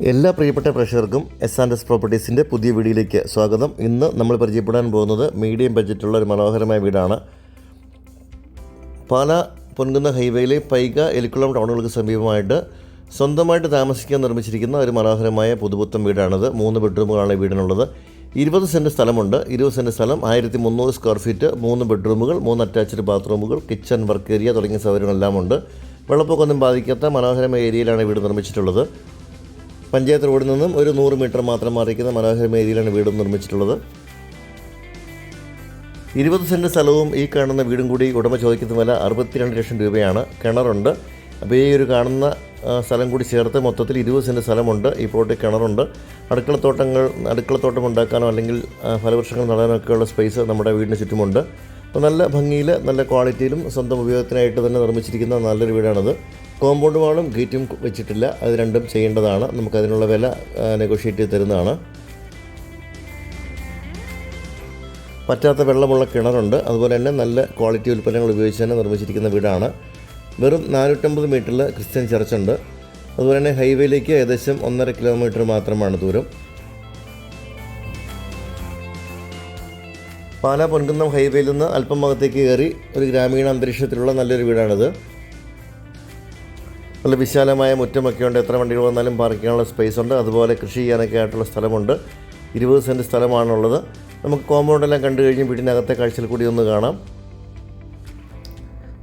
എല്ലാ പ്രിയപ്പെട്ട പ്രേക്ഷകർക്കും എസ് പ്രോപ്പർട്ടീസിൻ്റെ പുതിയ വീഡിയോയിലേക്ക് സ്വാഗതം. ഇന്ന് നമ്മൾ പരിചയപ്പെടാൻ പോകുന്നത് മീഡിയം ബഡ്ജറ്റുള്ള ഒരു മനോഹരമായ വീടാണ്. പാല പൊൻകുന്ന ഹൈവേയിലെ പൈക എലിക്കുളം ടൗണുകൾക്ക് സമീപമായിട്ട് സ്വന്തമായിട്ട് താമസിക്കാൻ നിർമ്മിച്ചിരിക്കുന്ന ഒരു മനോഹരമായ പുതുപുത്തൻ വീടാണിത്. 3 ബെഡ്റൂമുകളാണ് ഈ വീടിനുള്ളത്. 20 സെൻറ്റ് സ്ഥലമുണ്ട്. 20 സെൻറ്റ് സ്ഥലം, 1300 സ്ക്വയർ ഫീറ്റ്, 3 ബെഡ്റൂമുകൾ, 3 അറ്റാച്ച്ഡ് ബാത്റൂമുകൾ, കിച്ചൺ, വർക്ക് ഏരിയ തുടങ്ങിയ സൗകര്യങ്ങളെല്ലാം ഉണ്ട്. വെള്ളപ്പൊക്കമൊന്നും ബാധിക്കാത്ത മനോഹരമായ ഏരിയയിലാണ് വീട് നിർമ്മിച്ചിട്ടുള്ളത്. പഞ്ചായത്ത് റോഡിൽ നിന്നും ഒരു 100 മീറ്റർ മാത്രം മാറിയിരിക്കുന്ന മനോഹരമായ ഏരിയയിലാണ് വീട് നിർമ്മിച്ചിട്ടുള്ളത്. 20 സെൻറ്റ് സ്ഥലവും ഈ കാണുന്ന വീടും കൂടി ഉടമ ചോദിക്കുന്ന വില 62 ലക്ഷം രൂപയാണ്. കിണറുണ്ട്. അപ്പോൾ ഈ ഒരു കാണുന്ന സ്ഥലം കൂടി ചേർത്ത് മൊത്തത്തിൽ 20 സെൻറ്റ് സ്ഥലമുണ്ട്. ഈ പ്ലോട്ടിൽ കിണറുണ്ട്. അടുക്കളത്തോട്ടം ഉണ്ടാക്കാനോ അല്ലെങ്കിൽ ഫലവൃക്ഷങ്ങൾ നടാനൊക്കെയുള്ള സ്പേസ് നമ്മുടെ വീടിന് ചുറ്റുമുണ്ട്. അപ്പോൾ നല്ല ഭംഗിയിൽ, നല്ല ക്വാളിറ്റിയിലും സ്വന്തം ഉപയോഗത്തിനായിട്ട് തന്നെ നിർമ്മിച്ചിരിക്കുന്ന നല്ലൊരു വീടാണിത്. കോമ്പൗണ്ട് വാളും ഗേറ്റും വെച്ചിട്ടില്ല. അത് രണ്ടും ചെയ്യേണ്ടതാണ്. നമുക്കതിനുള്ള വില നെഗോഷിയേറ്റ് ചെയ്ത് തരുന്നതാണ്. പറ്റാത്ത വെള്ളമുള്ള കിണറുണ്ട്. അതുപോലെ തന്നെ നല്ല ക്വാളിറ്റി ഉൽപ്പന്നങ്ങൾ ഉപയോഗിച്ച് തന്നെ നിർമ്മിച്ചിരിക്കുന്ന വീടാണ്. വെറും 450 മീറ്ററിൽ ക്രിസ്ത്യൻ ചർച്ചുണ്ട്. അതുപോലെ തന്നെ ഹൈവേയിലേക്ക് ഏകദേശം 1.5 കിലോമീറ്റർ മാത്രമാണ് ദൂരം. പാല പൊൻകുന്നം ഹൈവേയിൽ നിന്ന് അല്പം ഭാഗത്തേക്ക് കയറി ഒരു ഗ്രാമീണ അന്തരീക്ഷത്തിലുള്ള നല്ലൊരു വീടാണിത്. നല്ല വിശാലമായ മുറ്റമൊക്കെ ഉണ്ട്. എത്ര വണ്ടികൾ വന്നാലും പാർക്ക് ചെയ്യാനുള്ള സ്പേസ് ഉണ്ട്. അതുപോലെ കൃഷി ചെയ്യാനൊക്കെ ആയിട്ടുള്ള സ്ഥലമുണ്ട്. 20 സെൻറ്റ് സ്ഥലമാണുള്ളത്. നമുക്ക് കോമ്പൗണ്ടെല്ലാം കണ്ടു കഴിഞ്ഞ് വീടിനകത്തെ കാഴ്ചയിൽ കൂടി ഒന്ന് കാണാം.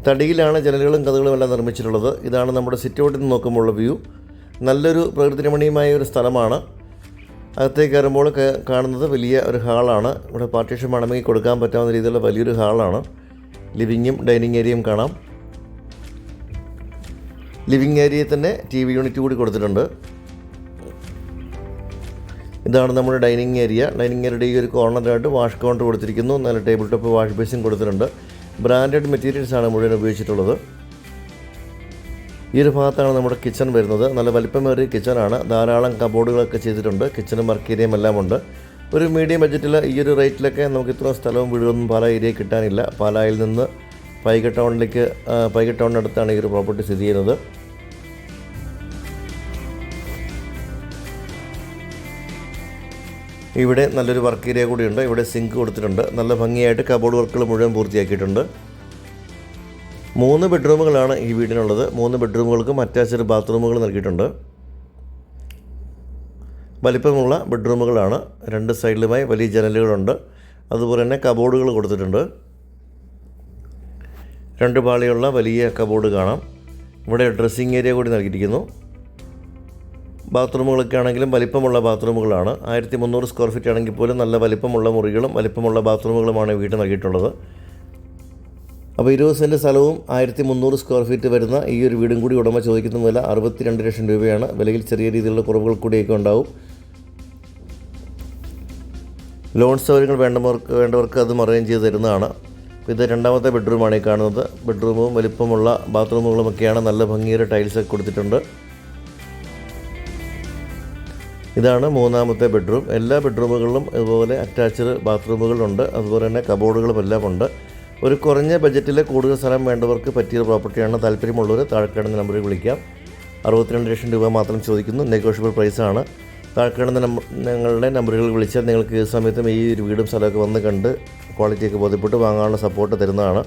തടിയിലാണ് ജനലുകളും കഥകളും എല്ലാം നിർമ്മിച്ചിട്ടുള്ളത്. ഇതാണ് നമ്മുടെ സിറ്റൗട്ടിൽ നിന്ന് നോക്കുമ്പോഴുള്ള വ്യൂ. നല്ലൊരു പ്രകൃതിരമണീയമായ ഒരു സ്ഥലമാണ്. അകത്തേക്ക് കയറുമ്പോൾ കാണുന്നത് വലിയ ഒരു ഹാളാണ്. ഇവിടെ പാർട്ടീഷൻ വേണമെങ്കിൽ കൊടുക്കാൻ പറ്റാവുന്ന രീതിയിലുള്ള വലിയൊരു ഹാളാണ്. ലിവിങ്ങും ഡൈനിങ് ഏരിയയും കാണാം. ലിവിങ് ഏരിയയിൽ തന്നെ TV യൂണിറ്റ് കൂടി കൊടുത്തിട്ടുണ്ട്. ഇതാണ് നമ്മുടെ ഡൈനിങ് ഏരിയ. ഡൈനിങ് ഏരിയയുടെ ഈ ഒരു കോർണറായിട്ട് വാഷ് കൗണ്ടർ കൊടുത്തിരിക്കുന്നു. നല്ല ടേബിൾ ടോപ്പ് വാഷ് ബേസിൻ കൊടുത്തിട്ടുണ്ട്. ബ്രാൻഡഡ് മെറ്റീരിയൽസാണ് മുഴുവൻ ഉപയോഗിച്ചിട്ടുള്ളത്. ഈ ഒരു ഭാഗത്താണ് നമ്മുടെ കിച്ചൺ വരുന്നത്. നല്ല വലിപ്പമേറിയ കിച്ചണാണ്. ധാരാളം കബോർഡുകളൊക്കെ ചെയ്തിട്ടുണ്ട്. കിച്ചണും വർക്ക് ഏരിയയും എല്ലാം ഉണ്ട്. ഒരു മീഡിയം ബഡ്ജറ്റിൽ ഈ ഒരു റേറ്റിലൊക്കെ നമുക്ക് ഇത്ര സ്ഥലവും വീടുകളൊന്നും പാല ഏരിയ കിട്ടാനില്ല. പാലായിൽ നിന്ന് പൈക ടൗണിനടുത്താണ് ഈ ഒരു പ്രോപ്പർട്ടി സ്ഥിതി ചെയ്യുന്നത്. ഇവിടെ നല്ലൊരു വർക്ക് ഏരിയ കൂടിയുണ്ട്. ഇവിടെ സിങ്ക് കൊടുത്തിട്ടുണ്ട്. നല്ല ഭംഗിയായിട്ട് കബോർഡ് വർക്കുകൾ മുഴുവൻ പൂർത്തിയാക്കിയിട്ടുണ്ട്. 3 ബെഡ്റൂമുകളാണ് ഈ വീടിനുള്ളത്. 3 ബെഡ്റൂമുകൾക്കും അറ്റാച്ച്ഡ് ബാത്റൂമുകൾ നൽകിയിട്ടുണ്ട്. വലിപ്പമുള്ള ബെഡ്റൂമുകളാണ്. 2 സൈഡിലുമായി വലിയ ജനലുകളുണ്ട്. അതുപോലെ തന്നെ കബോർഡുകൾ കൊടുത്തിട്ടുണ്ട്. 2 പാളിയുള്ള വലിയ കബോർഡ് കാണാം. ഇവിടെ ഡ്രസ്സിങ് ഏരിയ കൂടി നൽകിയിരിക്കുന്നു. ബാത്റൂമുകളൊക്കെ ആണെങ്കിലും വലിപ്പമുള്ള ബാത്റൂമുകളാണ്. 1300 സ്ക്വയർ ഫീറ്റ് ആണെങ്കിൽ പോലും നല്ല വലിപ്പമുള്ള മുറികളും വലിപ്പമുള്ള ബാത്റൂമുകളുമാണ് വീട്ടിൽ നൽകിയിട്ടുള്ളത്. അപ്പോൾ 20 സെൻറ്റ് സ്ഥലവും 1300 സ്ക്വയർ ഫീറ്റ് വരുന്ന ഈ ഒരു വീടും കൂടി ഉടമ ചോദിക്കുന്ന വില 62 ലക്ഷം രൂപയാണ്. വിലയിൽ ചെറിയ രീതിയിലുള്ള കുറവുകൾ കൂടിയൊക്കെ ഉണ്ടാവും. ലോൺ സൗകര്യങ്ങൾ വേണ്ടവർക്ക് അതും അറേഞ്ച് ചെയ്ത് തരുന്നതാണ്. ഇത് 2ാമത്തെ ബെഡ്റൂമാണ് ഈ കാണുന്നത്. ബെഡ്റൂമും വലിപ്പമുള്ള ബാത്റൂമുകളുമൊക്കെയാണ്. നല്ല ഭംഗിയേറിയ ടൈൽസൊക്കെ കൊടുത്തിട്ടുണ്ട്. ഇതാണ് 3ാമത്തെ ബെഡ്റൂം. എല്ലാ ബെഡ്റൂമുകളിലും ഇതുപോലെ അറ്റാച്ച്ഡ് ബാത്റൂമുകളുണ്ട്. അതുപോലെ തന്നെ കബോർഡുകളും എല്ലാം ഉണ്ട്. ഒരു കുറഞ്ഞ ബഡ്ജറ്റിൽ കൂടുതൽ സ്ഥലം വേണ്ടവർക്ക് പറ്റിയ പ്രോപ്പർട്ടിയാണ്. താല്പര്യമുള്ളവർ താഴെക്കാണുന്ന നമ്പറിൽ വിളിക്കാം. 62 ലക്ഷം രൂപ മാത്രം ചോദിക്കുന്നു. നെഗോഷ്യബിൾ പ്രൈസാണ്. താഴെക്കാണുന്ന ഞങ്ങളുടെ നമ്പറുകളിൽ വിളിച്ചാൽ നിങ്ങൾക്ക് ഏത് സമയത്തും ഈ ഒരു വീടും സ്ഥലമൊക്കെ വന്ന് കണ്ട് ക്വാളിറ്റിയൊക്കെ ബോധ്യപ്പെട്ട് വാങ്ങാനുള്ള സപ്പോർട്ട് തരുന്നതാണ്.